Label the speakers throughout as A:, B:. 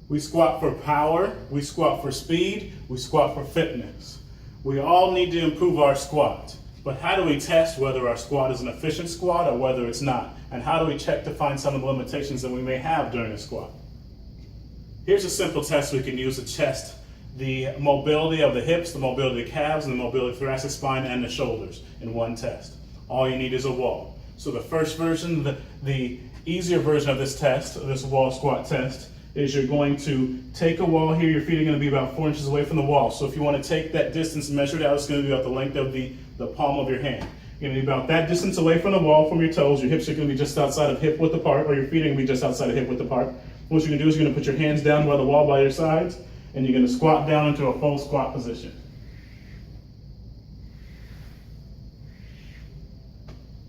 A: We squat for power, we squat for speed, we squat for fitness. We all need to improve our squat. But how do we test whether our squat is an efficient squat or whether it's not? And how do we check to find some of the limitations that we may have during a squat? Here's a simple test we can use to test the mobility of the hips, the mobility of the calves, and the mobility of the thoracic spine and the shoulders in one test. All you need is a wall. So the first version, the easier version of this test, of this wall squat test, is you're going to take a wall here. Your feet are going to be about 4 inches away from the wall. So if you want to take that distance and measure it out, it's going to be about the length of the palm of your hand. You're going to be about that distance away from the wall from your toes. Your hips are going to be just outside of hip width apart, or your feet are going to be just outside of hip width apart. What you're going to do is you're going to put your hands down by the wall by your sides, and you're going to squat down into a full squat position.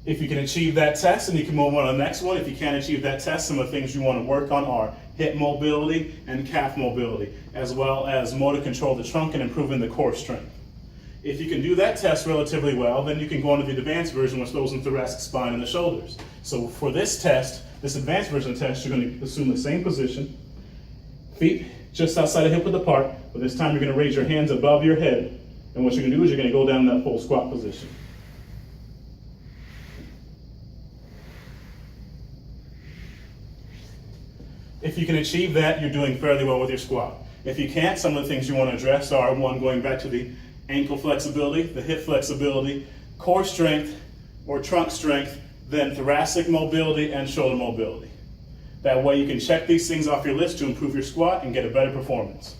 A: If you can achieve that test, and you can move on to the next one. If you can't achieve that test, some of the things you want to work on are hip mobility and calf mobility, as well as motor control of the trunk and improving the core strength. If you can do that test relatively well, then you can go on to the advanced version, which goes in thoracic spine and the shoulders. So for this test, this advanced version of the test, you're going to assume the same position, feet just outside of hip width apart, but this time you're going to raise your hands above your head, and what you're going to do is you're going to go down in that full squat position. If you can achieve that, you're doing fairly well with your squat. If you can't, some of the things you want to address are, one, going back to the ankle flexibility, the hip flexibility, core strength or trunk strength, then thoracic mobility and shoulder mobility. That way you can check these things off your list to improve your squat and get a better performance.